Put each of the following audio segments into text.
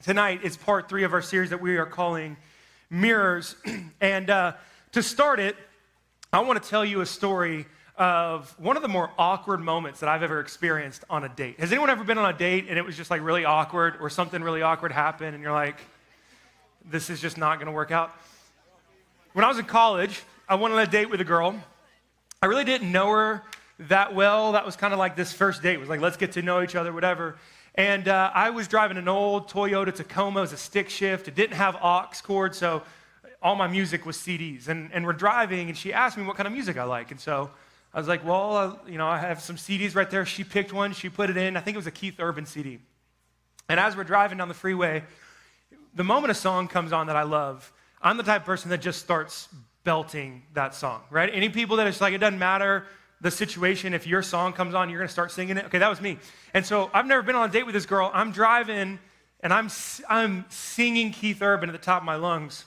Tonight is part 3 of our series that we are calling Mirrors. And to start it, I want to tell you a story of one of the more awkward moments that I've ever experienced on a date. Has anyone ever been on a date and it was just like really awkward, or something really awkward happened and you're like, this is just not going to work out? When I was in college, I went on a date with a girl. I really didn't know her that well. That was kind of like this first date. It was like, let's get to know each other, whatever. And I was driving an old Toyota Tacoma. It was a stick shift. It didn't have aux cord, so all my music was CDs. And we're driving, and she asked me what kind of music I like. And so I was like, well, I have some CDs right there. She picked one. She put it in. I think it was a Keith Urban CD. And as we're driving down the freeway, the moment a song comes on that I love, I'm the type of person that just starts belting that song, right? Any people that it's like, it doesn't matter the situation, if your song comes on, you're going to start singing it. Okay, that was me. And so I've never been on a date with this girl. I'm driving, and I'm singing Keith Urban at the top of my lungs.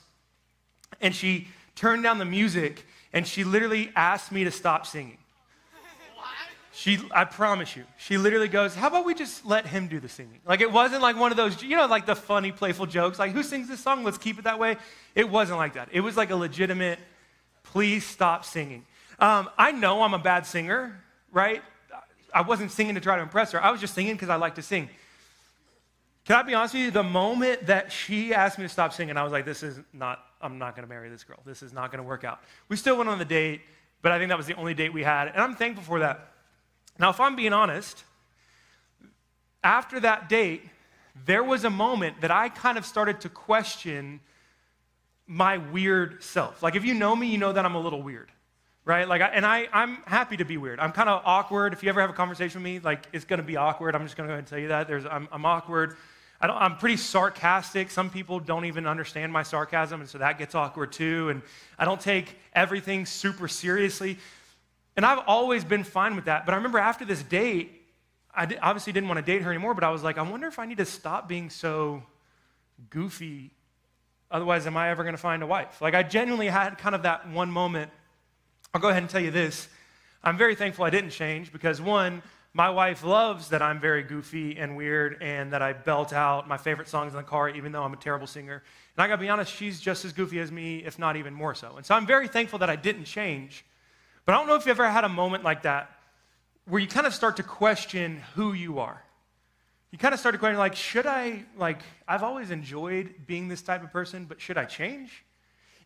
And she turned down the music, and she literally asked me to stop singing. I promise you, she literally goes, how about we just let him do the singing? Like, it wasn't like one of those, like the funny, playful jokes, like, who sings this song? Let's keep it that way. It wasn't like that. It was like a legitimate, please stop singing. I know I'm a bad singer, right? I wasn't singing to try to impress her. I was just singing because I like to sing. Can I be honest with you? The moment that she asked me to stop singing, I was like, I'm not going to marry this girl. This is not going to work out. We still went on the date, but I think that was the only date we had, and I'm thankful for that. Now, if I'm being honest, after that date, there was a moment that I kind of started to question my weird self. Like, if you know me, you know that I'm a little weird. Right? Like, I'm happy to be weird. I'm kind of awkward. If you ever have a conversation with me, like, it's going to be awkward. I'm just going to go ahead and tell you that. I'm awkward. I'm pretty sarcastic. Some people don't even understand my sarcasm, and so that gets awkward too. And I don't take everything super seriously. And I've always been fine with that. But I remember after this date, obviously didn't want to date her anymore, but I was like, I wonder if I need to stop being so goofy. Otherwise, am I ever going to find a wife? Like, I genuinely had kind of that one moment. I'll go ahead and tell you this. I'm very thankful I didn't change because, one, my wife loves that I'm very goofy and weird and that I belt out my favorite songs in the car even though I'm a terrible singer. And I got to be honest, she's just as goofy as me, if not even more so. And so I'm very thankful that I didn't change. But I don't know if you ever had a moment like that where you kind of start to question who you are. You kind of start to question, I've always enjoyed being this type of person, but should I change?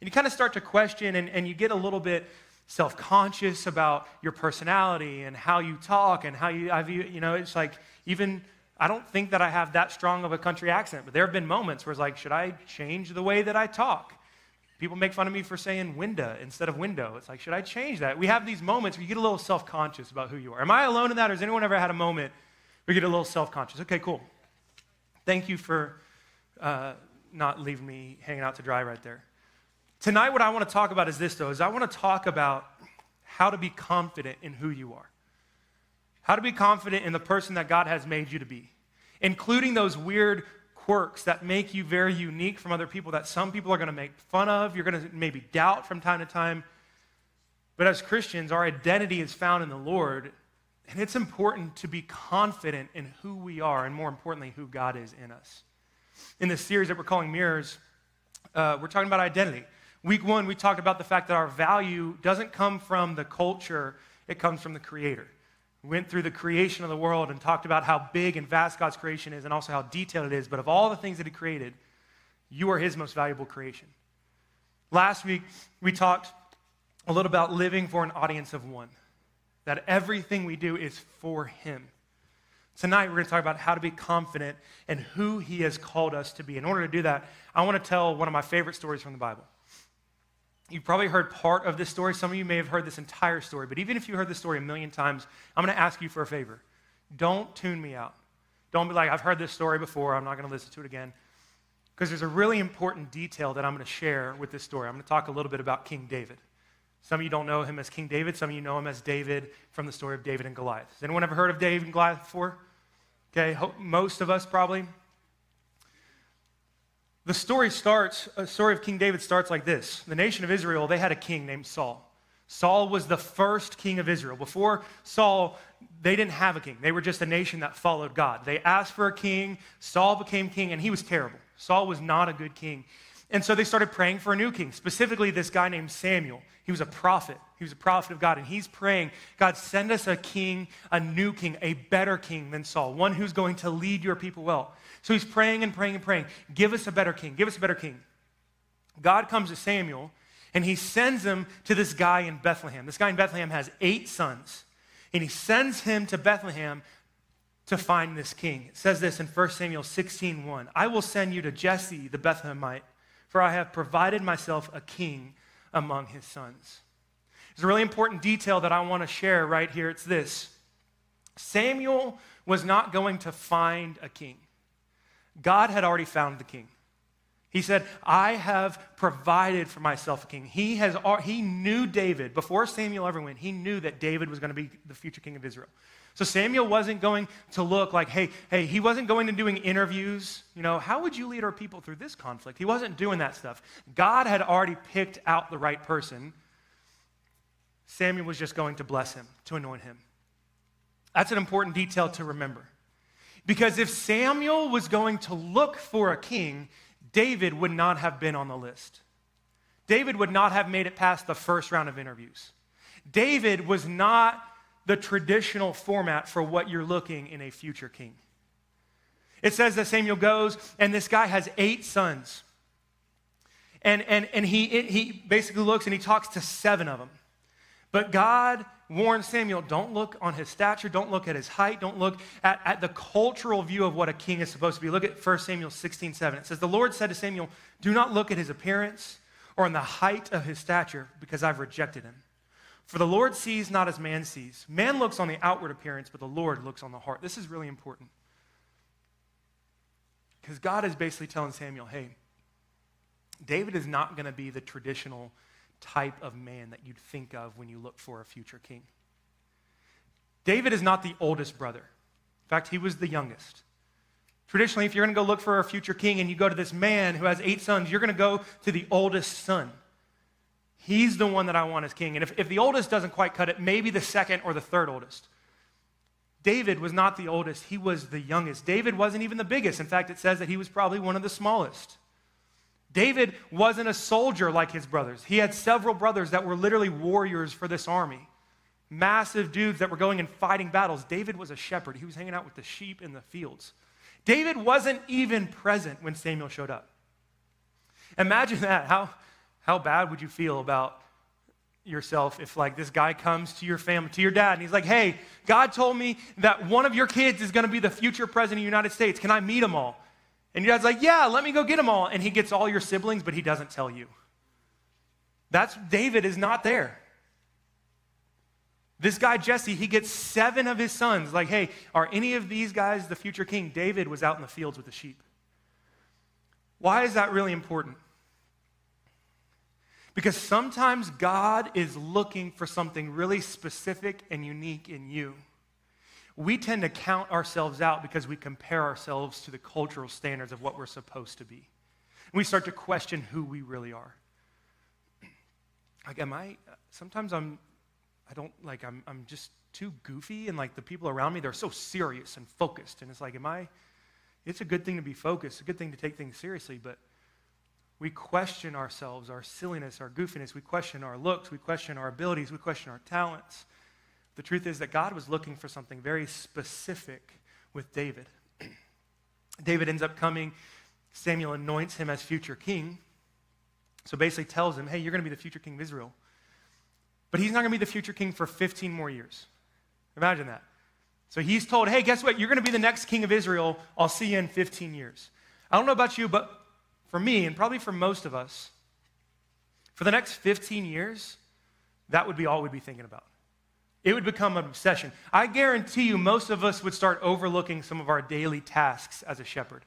And you kind of start to question and you get a little bit self-conscious about your personality and how you talk and how it's like, even, I don't think that I have that strong of a country accent, but there have been moments where it's like, should I change the way that I talk? People make fun of me for saying window instead of window. It's like, should I change that? We have these moments where you get a little self-conscious about who you are. Am I alone in that, or has anyone ever had a moment where you get a little self-conscious? Okay, cool. Thank you for not leaving me hanging out to dry right there. Tonight, what I want to talk about is this, though, is I want to talk about how to be confident in who you are. How to be confident in the person that God has made you to be, including those weird quirks that make you very unique from other people that some people are going to make fun of, you're going to maybe doubt from time to time. But as Christians, our identity is found in the Lord, and it's important to be confident in who we are, and more importantly, who God is in us. In this series that we're calling Mirrors, we're talking about identity. Week 1, we talked about the fact that our value doesn't come from the culture, it comes from the Creator. We went through the creation of the world and talked about how big and vast God's creation is and also how detailed it is, but of all the things that He created, you are His most valuable creation. Last week, we talked a little about living for an audience of one, that everything we do is for Him. Tonight, we're going to talk about how to be confident in who He has called us to be. In order to do that, I want to tell one of my favorite stories from the Bible. You've probably heard part of this story. Some of you may have heard this entire story, but even if you heard this story a million times, I'm going to ask you for a favor. Don't tune me out. Don't be like, I've heard this story before, I'm not going to listen to it again. Because there's a really important detail that I'm going to share with this story. I'm going to talk a little bit about King David. Some of you don't know him as King David. Some of you know him as David from the story of David and Goliath. Has anyone ever heard of David and Goliath before? Okay, most of us probably. The story of King David starts like this. The nation of Israel, they had a king named Saul. Saul was the first king of Israel. Before Saul, they didn't have a king. They were just a nation that followed God. They asked for a king. Saul became king, and he was terrible. Saul was not a good king. And so they started praying for a new king, specifically this guy named Samuel. He was a prophet. He was a prophet of God, and he's praying, God, send us a king, a new king, a better king than Saul, one who's going to lead your people well. So he's praying and praying and praying. Give us a better king. Give us a better king. God comes to Samuel, and he sends him to this guy in Bethlehem. This guy in Bethlehem has 8 sons, and he sends him to Bethlehem to find this king. It says this in 1 Samuel 16:1. I will send you to Jesse the Bethlehemite, for I have provided myself a king among his sons. There's a really important detail that I want to share right here. It's this. Samuel was not going to find a king. God had already found the king. He said, I have provided for myself a king. He knew David. Before Samuel ever went, he knew that David was going to be the future king of Israel. So Samuel wasn't going to look like, hey, he wasn't going to doing interviews. How would you lead our people through this conflict? He wasn't doing that stuff. God had already picked out the right person. Samuel was just going to bless him, to anoint him. That's an important detail to remember. Because if Samuel was going to look for a king, David would not have been on the list. David would not have made it past the first round of interviews. David was not the traditional format for what you're looking in a future king. It says that Samuel goes, and this guy has 8 sons. And he basically looks and he talks to 7 of them. But God warned Samuel, don't look on his stature, don't look at his height, don't look at the cultural view of what a king is supposed to be. Look at 1 Samuel 16:7. It says, the Lord said to Samuel, do not look at his appearance or on the height of his stature, because I've rejected him. For the Lord sees not as man sees. Man looks on the outward appearance, but the Lord looks on the heart. This is really important. Because God is basically telling Samuel, hey, David is not going to be the traditional type of man that you'd think of when you look for a future king. David is not the oldest brother. In fact, he was the youngest. Traditionally, if you're going to go look for a future king and you go to this man who has 8 sons, you're going to go to the oldest son. He's the one that I want as king. And if the oldest doesn't quite cut it, maybe the second or the third oldest. David was not the oldest. He was the youngest. David wasn't even the biggest. In fact, it says that he was probably one of the smallest. David wasn't a soldier like his brothers. He had several brothers that were literally warriors for this army. Massive dudes that were going and fighting battles. David was a shepherd. He was hanging out with the sheep in the fields. David wasn't even present when Samuel showed up. Imagine that. How bad would you feel about yourself if this guy comes to your family, to your dad, and he's like, hey, God told me that one of your kids is going to be the future president of the United States. Can I meet them all? And your dad's like, yeah, let me go get them all. And he gets all your siblings, but he doesn't tell you. David is not there. This guy, Jesse, he gets 7 of his sons. Like, hey, are any of these guys the future king? David was out in the fields with the sheep. Why is that really important? Because sometimes God is looking for something really specific and unique in you. We tend to count ourselves out because we compare ourselves to the cultural standards of what we're supposed to be. And we start to question who we really are. Sometimes I'm just too goofy, and the people around me, they're so serious and focused. And it's it's a good thing to be focused, a good thing to take things seriously, but we question ourselves, our silliness, our goofiness. We question our looks. We question our abilities. We question our talents. The truth is that God was looking for something very specific with David. David ends up coming. Samuel anoints him as future king. So basically tells him, hey, you're going to be the future king of Israel. But he's not going to be the future king for 15 more years. Imagine that. So he's told, hey, guess what? You're going to be the next king of Israel. I'll see you in 15 years. I don't know about you, but for me, and probably for most of us, for the next 15 years, that would be all we'd be thinking about. It would become an obsession. I guarantee you most of us would start overlooking some of our daily tasks as a shepherd.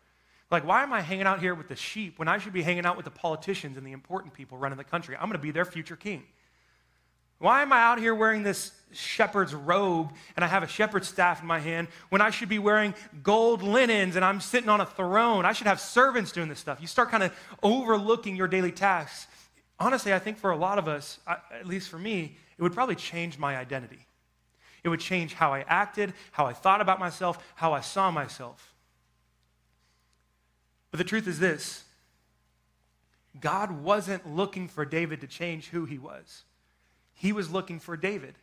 Why am I hanging out here with the sheep when I should be hanging out with the politicians and the important people running the country? I'm going to be their future king. Why am I out here wearing this shepherd's robe and I have a shepherd's staff in my hand when I should be wearing gold linens and I'm sitting on a throne? I should have servants doing this stuff. You start kind of overlooking your daily tasks. Honestly, I think for a lot of us, at least for me, it would probably change my identity. It would change how I acted, how I thought about myself, how I saw myself. But the truth is this: God wasn't looking for David to change who he was. He was looking for David.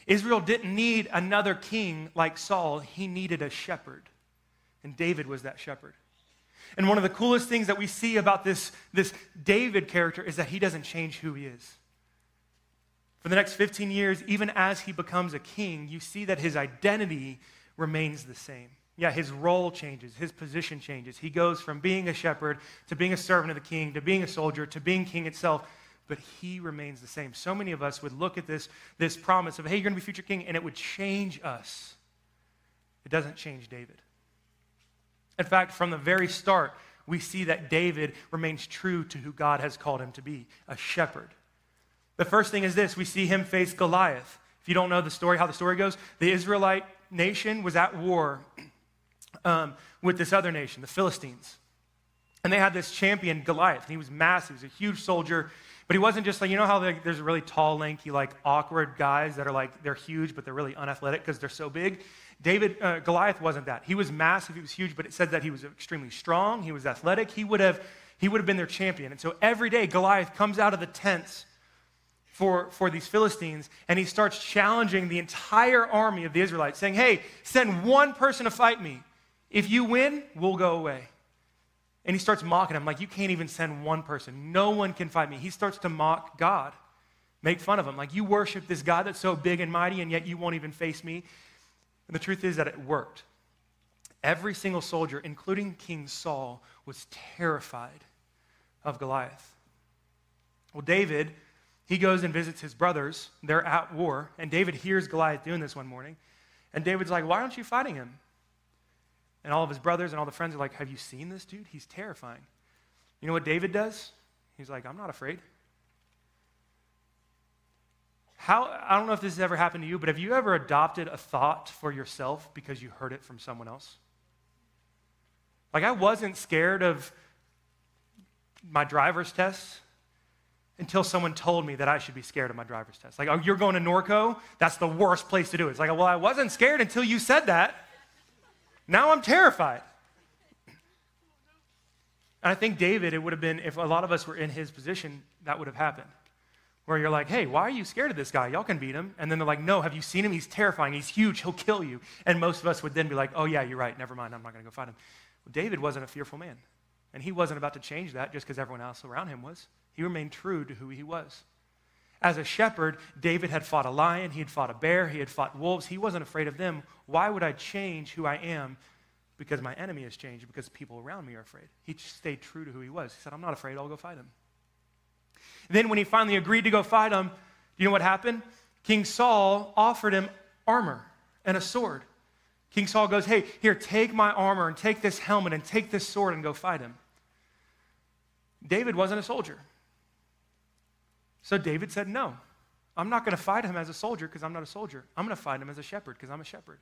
Israel didn't need another king like Saul. He needed a shepherd. And David was that shepherd. And one of the coolest things that we see about this David character is that he doesn't change who he is. For the next 15 years, even as he becomes a king, you see that his identity remains the same. Yeah, his role changes, his position changes. He goes from being a shepherd to being a servant of the king to being a soldier to being king itself, but he remains the same. So many of us would look at this promise of, hey, you're going to be future king, and it would change us. It doesn't change David. In fact, from the very start, we see that David remains true to who God has called him to be, a shepherd. The first thing is this: we see him face Goliath. If you don't know the story, how the story goes, the Israelite nation was at war with this other nation, the Philistines. And they had this champion, Goliath, and he was massive. He was a huge soldier, but he wasn't just like, you know how there's really tall, lanky, like awkward guys that are like, they're huge, but they're really unathletic because they're so big? Goliath wasn't that. He was massive, he was huge, but it said that he was extremely strong, he was athletic, he would have been their champion. And so every day, Goliath comes out of the tents for these Philistines, and he starts challenging the entire army of the Israelites, saying, hey, send one person to fight me. If you win, we'll go away. And he starts mocking him, like, you can't even send one person. No one can fight me. He starts to mock God, make fun of him. Like, you worship this God that's so big and mighty, and yet you won't even face me. And the truth is that it worked. Every single soldier, including King Saul, was terrified of Goliath. Well, David, he goes and visits his brothers. They're at war, and David hears Goliath doing this one morning. And David's like, why aren't you fighting him? And all of his brothers and all the friends are like, have you seen this dude? He's terrifying. You know what David does? He's like, I'm not afraid. I don't know if this has ever happened to you, but have you ever adopted a thought for yourself because you heard it from someone else? Like, I wasn't scared of my driver's test until someone told me that I should be scared of my driver's test. Like, oh, you're going to Norco? That's the worst place to do it. It's like, well, I wasn't scared until you said that. Now I'm terrified. And I think David, it would have been, if a lot of us were in his position, that would have happened. Where you're like, hey, why are you scared of this guy? Y'all can beat him. And then they're like, no, have you seen him? He's terrifying. He's huge. He'll kill you. And most of us would then be like, oh, yeah, you're right. Never mind. I'm not going to go fight him. Well, David wasn't a fearful man. And he wasn't about to change that just because everyone else around him was. He remained true to who he was. As a shepherd, David had fought a lion, he had fought a bear, he had fought wolves. He wasn't afraid of them. Why would I change who I am because my enemy has changed, because people around me are afraid? He stayed true to who he was. He said, I'm not afraid, I'll go fight him. Then when he finally agreed to go fight him, you know what happened? King Saul offered him armor and a sword. King Saul goes, hey, here, take my armor and take this helmet and take this sword and go fight him. David wasn't a soldier. So David said, no, I'm not going to fight him as a soldier because I'm not a soldier. I'm going to fight him as a shepherd because I'm a shepherd.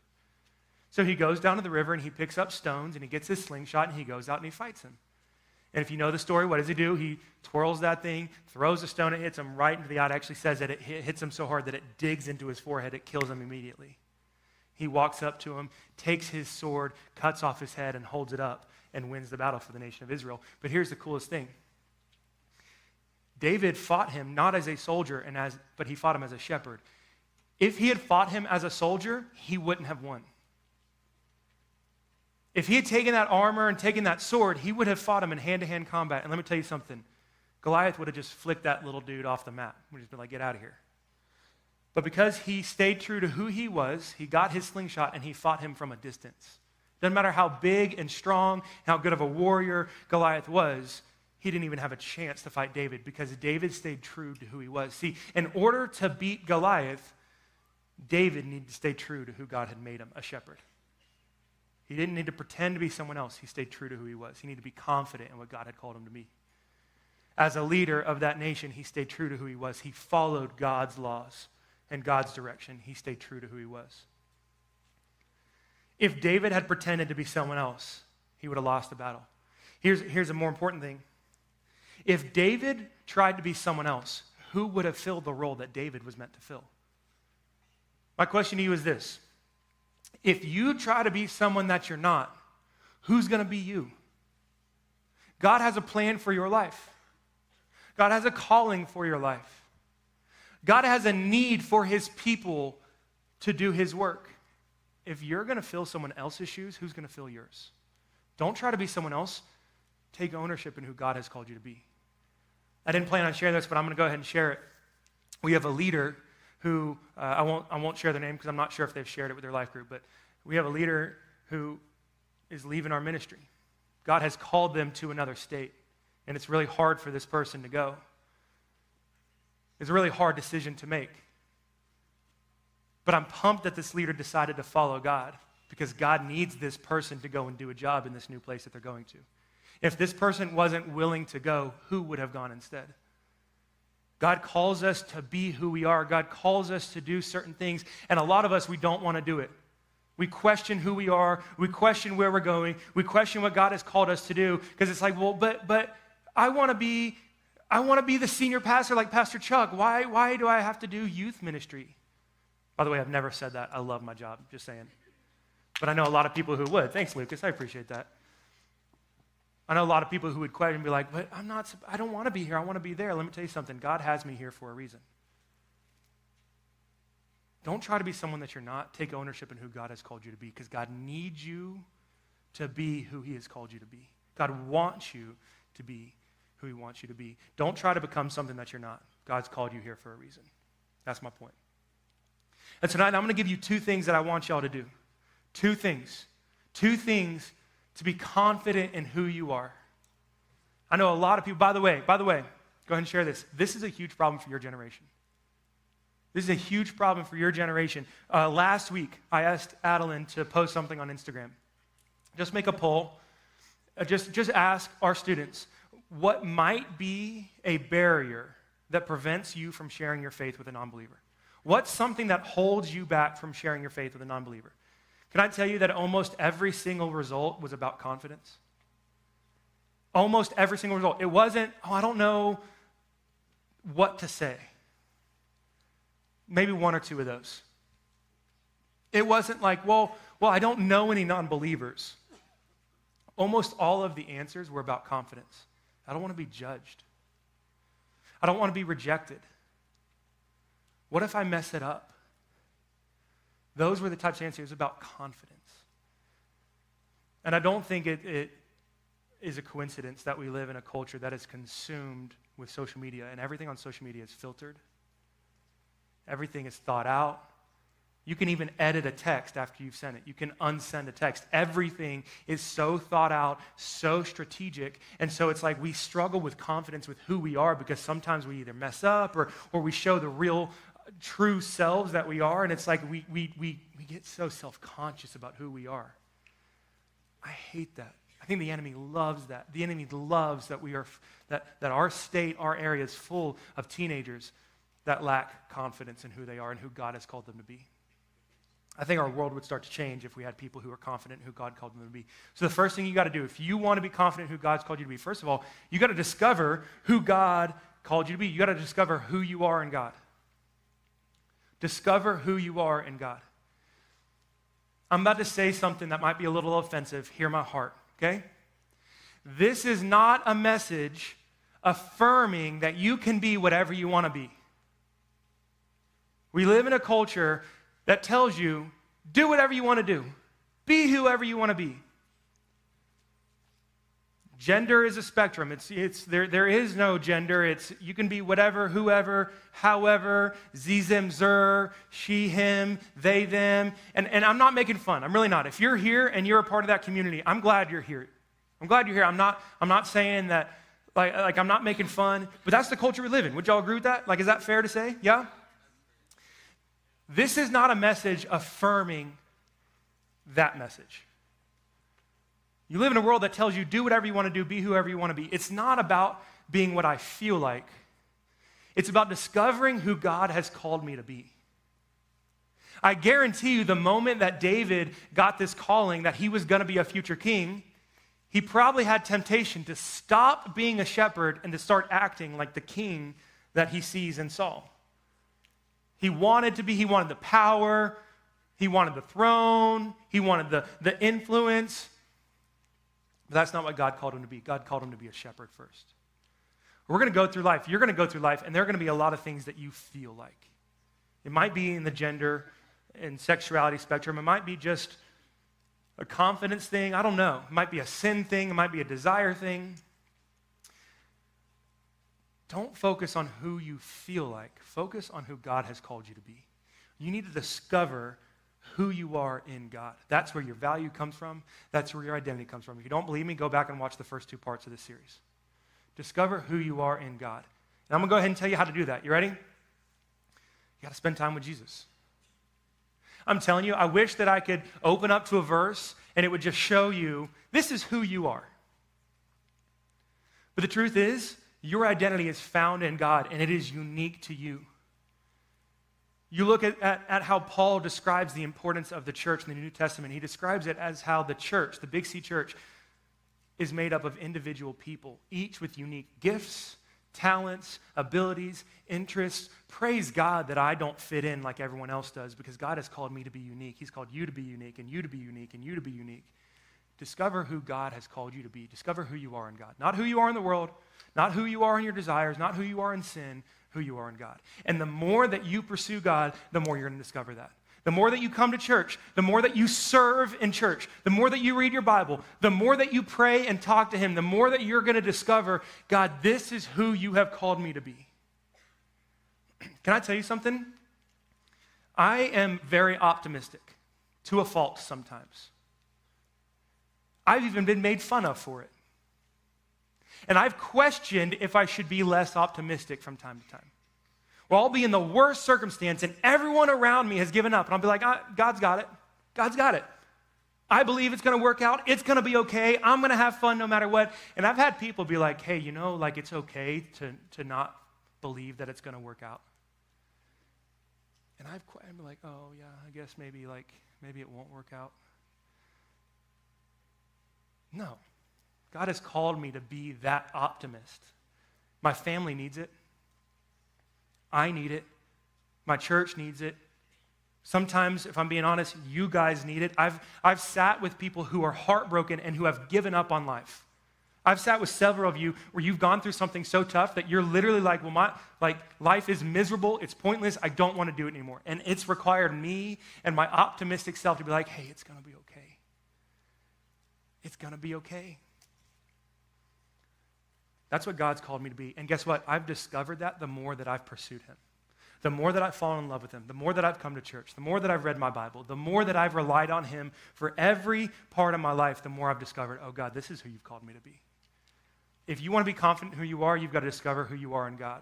So he goes down to the river and he picks up stones and he gets his slingshot and he goes out and he fights him. And if you know the story, what does he do? He twirls that thing, throws a stone, it hits him right into the eye. It actually says that it hits him so hard that it digs into his forehead. It kills him immediately. He walks up to him, takes his sword, cuts off his head and holds it up and wins the battle for the nation of Israel. But here's the coolest thing. David fought him not as a soldier, but he fought him as a shepherd. If he had fought him as a soldier, he wouldn't have won. If he had taken that armor and taken that sword, he would have fought him in hand-to-hand combat. And let me tell you something. Goliath would have just flicked that little dude off the map. Would have just been like, get out of here. But because he stayed true to who he was, he got his slingshot and he fought him from a distance. Doesn't matter how big and strong, how good of a warrior Goliath was, he didn't even have a chance to fight David because David stayed true to who he was. See, in order to beat Goliath, David needed to stay true to who God had made him, a shepherd. He didn't need to pretend to be someone else. He stayed true to who he was. He needed to be confident in what God had called him to be. As a leader of that nation, he stayed true to who he was. He followed God's laws and God's direction. He stayed true to who he was. If David had pretended to be someone else, he would have lost the battle. Here's a more important thing. If David tried to be someone else, who would have filled the role that David was meant to fill? My question to you is this. If you try to be someone that you're not, who's going to be you? God has a plan for your life. God has a calling for your life. God has a need for his people to do his work. If you're going to fill someone else's shoes, who's going to fill yours? Don't try to be someone else. Take ownership in who God has called you to be. I didn't plan on sharing this, but I'm going to go ahead and share it. We have a leader who, I won't share their name because I'm not sure if they've shared it with their life group, but we have a leader who is leaving our ministry. God has called them to another state, and it's really hard for this person to go. It's a really hard decision to make. But I'm pumped that this leader decided to follow God because God needs this person to go and do a job in this new place that they're going to. If this person wasn't willing to go, who would have gone instead? God calls us to be who we are. God calls us to do certain things, and a lot of us, we don't want to do it. We question who we are. We question where we're going. We question what God has called us to do because it's like, well, but I want to be the senior pastor like Pastor Chuck. Why do I have to do youth ministry? By the way, I've never said that. I love my job, just saying. But I know a lot of people who would. Thanks, Lucas. I appreciate that. I know a lot of people who would question and be like, but I don't want to be here. I want to be there. Let me tell you something. God has me here for a reason. Don't try to be someone that you're not. Take ownership in who God has called you to be because God needs you to be who he has called you to be. God wants you to be who he wants you to be. Don't try to become something that you're not. God's called you here for a reason. That's my point. And tonight I'm going to give you two things that I want y'all to do. Two things. Two things to be confident in who you are. I know a lot of people, by the way, go ahead and share this. This is a huge problem for your generation. This is a huge problem for your generation. Last week, I asked Adeline to post something on Instagram. Just make a poll. Just ask our students, what might be a barrier that prevents you from sharing your faith with a non-believer? What's something that holds you back from sharing your faith with a non-believer? Can I tell you that almost every single result was about confidence? Almost every single result. It wasn't, I don't know what to say. Maybe one or two of those. It wasn't like, well, I don't know any non-believers. Almost all of the answers were about confidence. I don't want to be judged. I don't want to be rejected. What if I mess it up? Those were the types of answers about confidence. And I don't think it is a coincidence that we live in a culture that is consumed with social media, and everything on social media is filtered. Everything is thought out. You can even edit a text after you've sent it. You can unsend a text. Everything is so thought out, so strategic, and so it's like we struggle with confidence with who we are because sometimes we either mess up or we show the real true selves that we are, and it's like we get so self-conscious about who we are. I hate that. I think the enemy loves that. The enemy loves that that our state, our area is full of teenagers that lack confidence in who they are and who God has called them to be. I think our world would start to change if we had people who are confident in who God called them to be. So the first thing you got to do, if you want to be confident in who God's called you to be, first of all, you got to discover who God called you to be. You got to discover who you are in God. Discover who you are in God. I'm about to say something that might be a little offensive. Hear my heart, okay? This is not a message affirming that you can be whatever you want to be. We live in a culture that tells you, do whatever you want to do. Be whoever you want to be. Gender is a spectrum. There is no gender. You can be whatever, whoever, however, ze, them, zer, she, him, they, them. And I'm not making fun. I'm really not. If you're here and you're a part of that community, I'm glad you're here. I'm glad you're here. I'm not saying that, like I'm not making fun, but that's the culture we live in. Would y'all agree with that? Like, is that fair to say? Yeah? This is not a message affirming that message. You live in a world that tells you do whatever you want to do, be whoever you want to be. It's not about being what I feel like. It's about discovering who God has called me to be. I guarantee you the moment that David got this calling that he was going to be a future king, he probably had temptation to stop being a shepherd and to start acting like the king that he sees in Saul. He wanted the power, he wanted the throne, he wanted the influence. But that's not what God called him to be. God called him to be a shepherd first. We're going to go through life. You're going to go through life, and there are going to be a lot of things that you feel like. It might be in the gender and sexuality spectrum. It might be just a confidence thing. I don't know. It might be a sin thing. It might be a desire thing. Don't focus on who you feel like. Focus on who God has called you to be. You need to discover who you are in God. That's where your value comes from. That's where your identity comes from. If you don't believe me, go back and watch the first 2 parts of this series. Discover who you are in God. And I'm going to go ahead and tell you how to do that. You ready? You got to spend time with Jesus. I'm telling you, I wish that I could open up to a verse and it would just show you, this is who you are. But the truth is, your identity is found in God, and it is unique to you. You look at how Paul describes the importance of the church in the New Testament. He describes it as how the church, the Big C church, is made up of individual people, each with unique gifts, talents, abilities, interests. Praise God that I don't fit in like everyone else does, because God has called me to be unique. He's called you to be unique, and you to be unique, and you to be unique. Discover who God has called you to be. Discover who you are in God. Not who you are in the world, not who you are in your desires, not who you are in sin, who you are in God. And the more that you pursue God, the more you're going to discover that. The more that you come to church, the more that you serve in church, the more that you read your Bible, the more that you pray and talk to Him, the more that you're going to discover, God, this is who you have called me to be. Can I tell you something? I am very optimistic, to a fault sometimes. I've even been made fun of for it. And I've questioned if I should be less optimistic from time to time. Well, I'll be in the worst circumstance and everyone around me has given up. And I'll be like, God's got it. God's got it. I believe it's going to work out. It's going to be okay. I'm going to have fun no matter what. And I've had people be like, hey, you know, like it's okay to not believe that it's going to work out. And I'm like, oh yeah, I guess maybe it won't work out. No. God has called me to be that optimist. My family needs it. I need it. My church needs it. Sometimes, if I'm being honest, you guys need it. I've sat with people who are heartbroken and who have given up on life. I've sat with several of you where you've gone through something so tough that you're literally like, well, life is miserable, it's pointless, I don't want to do it anymore. And it's required me and my optimistic self to be like, hey, it's going to be okay. It's going to be okay. That's what God's called me to be. And guess what? I've discovered that the more that I've pursued Him. The more that I've fallen in love with Him, the more that I've come to church, the more that I've read my Bible, the more that I've relied on Him for every part of my life, the more I've discovered, oh God, this is who you've called me to be. If you want to be confident in who you are, you've got to discover who you are in God.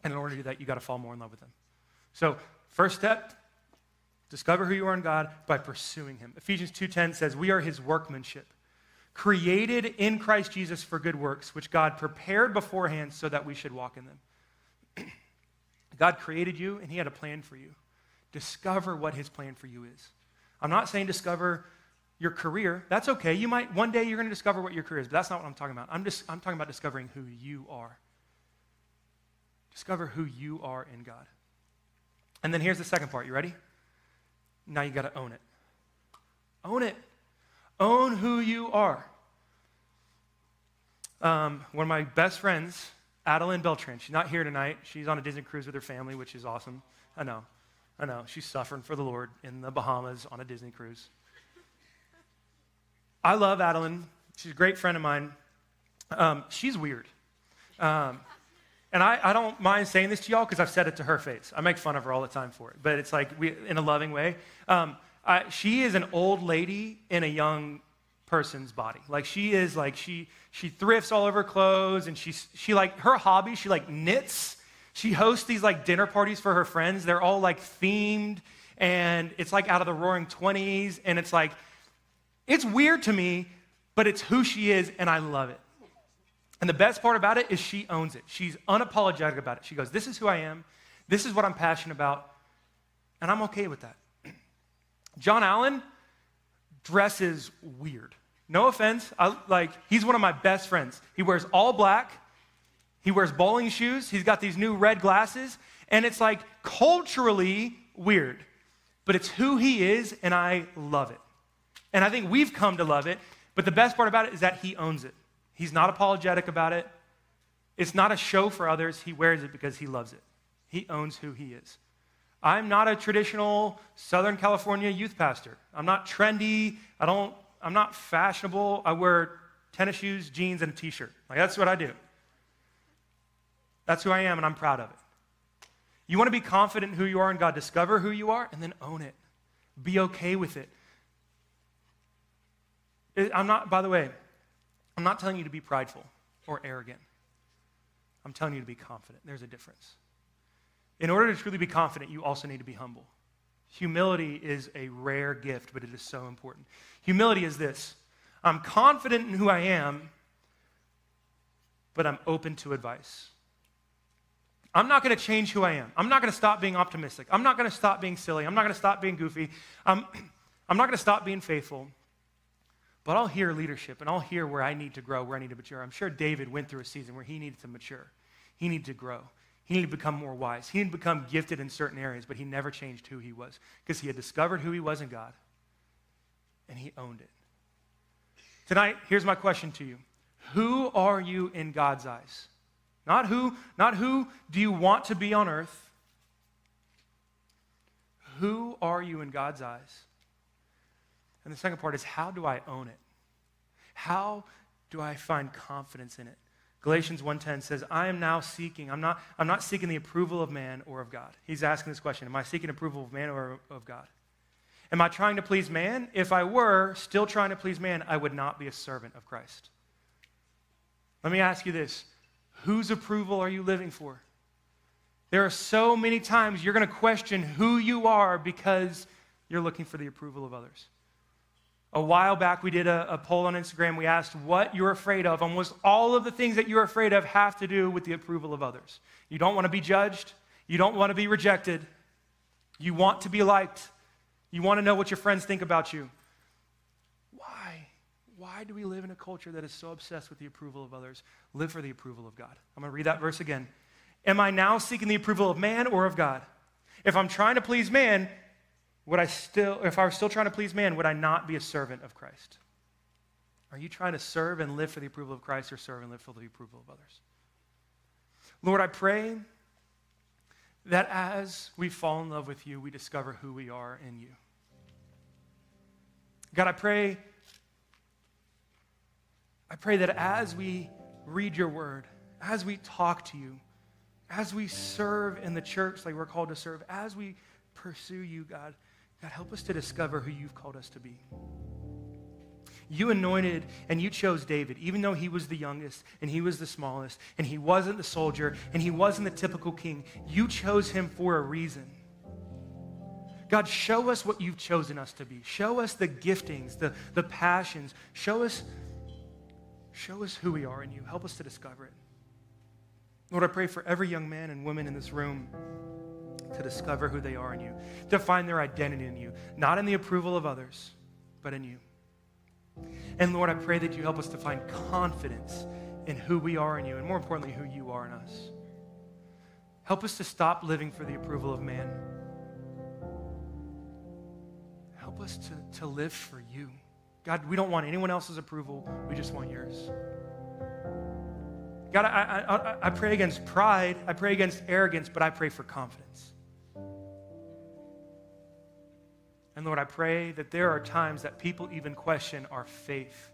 And in order to do that, you've got to fall more in love with Him. So, first step, discover who you are in God by pursuing Him. Ephesians 2:10 says, we are His workmanship, created in Christ Jesus for good works, which God prepared beforehand so that we should walk in them. God created you, and He had a plan for you. Discover what His plan for you is. I'm not saying discover your career. That's okay. One day you're going to discover what your career is, but that's not what I'm talking about. I'm talking about discovering who you are. Discover who you are in God. And then here's the second part. You ready? Now you got to own it. Own it. Own who you are. One of my best friends, Adeline Beltran, she's not here tonight. She's on a Disney cruise with her family, which is awesome. I know. She's suffering for the Lord in the Bahamas on a Disney cruise. I love Adeline. She's a great friend of mine. She's weird. And I don't mind saying this to y'all because I've said it to her face. I make fun of her all the time for it, but it's like in a loving way. She is an old lady in a young person's body. Like she thrifts all over clothes, and she like her hobby, she like knits. She hosts these like dinner parties for her friends. They're all like themed, and it's like out of the Roaring 20s, and it's like, it's weird to me, but it's who she is, and I love it. And the best part about it is she owns it. She's unapologetic about it. She goes, this is who I am. This is what I'm passionate about, and I'm okay with that. John Allen dresses weird. No offense. He's one of my best friends. He wears all black. He wears bowling shoes. He's got these new red glasses. And it's like culturally weird. But it's who he is, and I love it. And I think we've come to love it. But the best part about it is that he owns it. He's not apologetic about it. It's not a show for others. He wears it because he loves it. He owns who he is. I'm not a traditional Southern California youth pastor. I'm not trendy. I'm not fashionable. I wear tennis shoes, jeans, and a t-shirt. Like, that's what I do. That's who I am, and I'm proud of it. You want to be confident in who you are in God, discover who you are, and then own it. Be okay with it. By the way, I'm not telling you to be prideful or arrogant. I'm telling you to be confident. There's a difference. In order to truly be confident, you also need to be humble. Humility is a rare gift, but it is so important. Humility is this: I'm confident in who I am, but I'm open to advice. I'm not going to change who I am. I'm not going to stop being optimistic. I'm not going to stop being silly. I'm not going to stop being goofy. I'm not going to stop being faithful. But I'll hear leadership, and I'll hear where I need to grow, where I need to mature. I'm sure David went through a season where he needed to mature. He needed to grow. He needed to become more wise. He needed to become gifted in certain areas, but he never changed who he was because he had discovered who he was in God, and he owned it. Tonight, here's my question to you. Who are you in God's eyes? Not who do you want to be on earth. Who are you in God's eyes? And the second part is, how do I own it? How do I find confidence in it? Galatians 1:10 says, I'm not seeking the approval of man or of God. He's asking this question, am I seeking approval of man or of God? Am I trying to please man? If I were still trying to please man, I would not be a servant of Christ. Let me ask you this. Whose approval are you living for? There are so many times you're going to question who you are because you're looking for the approval of others. A while back, we did a poll on Instagram. We asked what you're afraid of. Almost all of the things that you're afraid of have to do with the approval of others. You don't want to be judged. You don't want to be rejected. You want to be liked. You want to know what your friends think about you. Why? Why do we live in a culture that is so obsessed with the approval of others? Live for the approval of God. I'm going to read that verse again. Am I now seeking the approval of man or of God? If I'm trying to please man, if I was still trying to please man, would I not be a servant of Christ? Are you trying to serve and live for the approval of Christ, or serve and live for the approval of others? Lord, I pray that as we fall in love with you, we discover who we are in you. God, I pray that as we read your word, as we talk to you, as we serve in the church like we're called to serve, as we pursue you, God, help us to discover who you've called us to be. You anointed and you chose David, even though he was the youngest and he was the smallest and he wasn't the soldier and he wasn't the typical king. You chose him for a reason. God, show us what you've chosen us to be. Show us the giftings, the passions. Show us who we are in you. Help us to discover it. Lord, I pray for every young man and woman in this room to discover who they are in you, to find their identity in you, not in the approval of others, but in you. And Lord, I pray that you help us to find confidence in who we are in you, and more importantly, who you are in us. Help us to stop living for the approval of man. Help us to live for you. God, we don't want anyone else's approval. We just want yours. God, I pray against pride. I pray against arrogance, but I pray for confidence. And Lord, I pray that there are times that people even question our faith.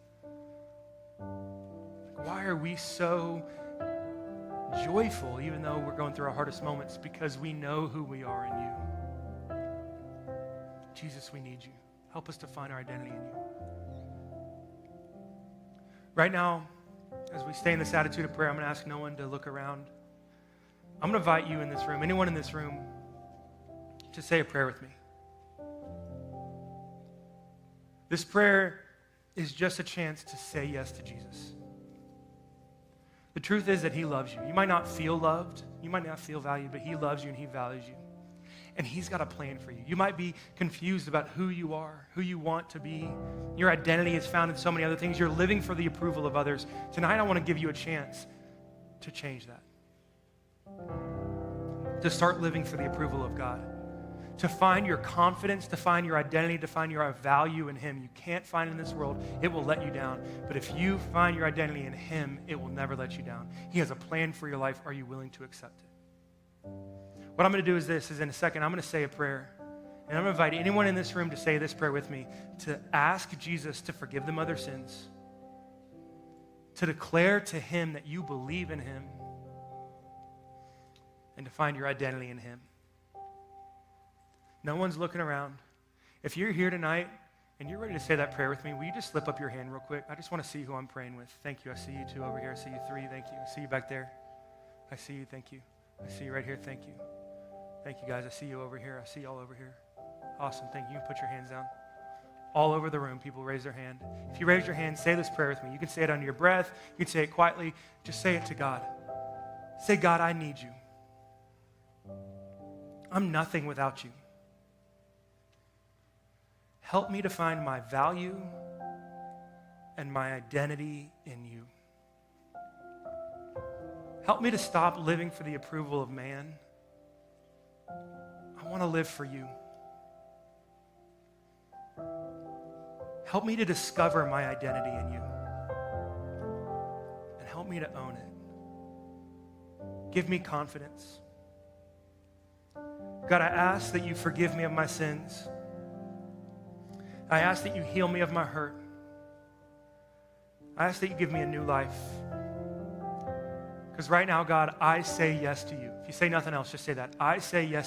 Why are we so joyful even though we're going through our hardest moments? Because we know who we are in you. Jesus, we need you. Help us to find our identity in you. Right now, as we stay in this attitude of prayer, I'm going to ask no one to look around. I'm going to invite you in this room, anyone in this room, to say a prayer with me. This prayer is just a chance to say yes to Jesus. The truth is that he loves you. You might not feel loved. You might not feel valued, but he loves you and he values you. And he's got a plan for you. You might be confused about who you are, who you want to be. Your identity is found in so many other things. You're living for the approval of others. Tonight, I want to give you a chance to change that. To start living for the approval of God. To find your confidence, to find your identity, to find your value in him. You can't find it in this world. It will let you down. But if you find your identity in him, it will never let you down. He has a plan for your life. Are you willing to accept it? What I'm going to do is this, is in a second, I'm going to say a prayer. And I'm going to invite anyone in this room to say this prayer with me, to ask Jesus to forgive them of their sins, to declare to him that you believe in him, and to find your identity in him. No one's looking around. If you're here tonight and you're ready to say that prayer with me, will you just slip up your hand real quick? I just want to see who I'm praying with. Thank you. I see you two over here. I see you three. Thank you. I see you back there. I see you. Thank you. I see you right here. Thank you. Thank you, guys. I see you over here. I see you all over here. Awesome. Thank you. You can put your hands down. All over the room, people raise their hand. If you raise your hand, say this prayer with me. You can say it under your breath. You can say it quietly. Just say it to God. Say, God, I need you. I'm nothing without you. Help me to find my value and my identity in you. Help me to stop living for the approval of man. I want to live for you. Help me to discover my identity in you. And help me to own it. Give me confidence. God, I ask that you forgive me of my sins. I ask that you heal me of my hurt. I ask that you give me a new life. Because right now, God, I say yes to you. If you say nothing else, just say that. I say yes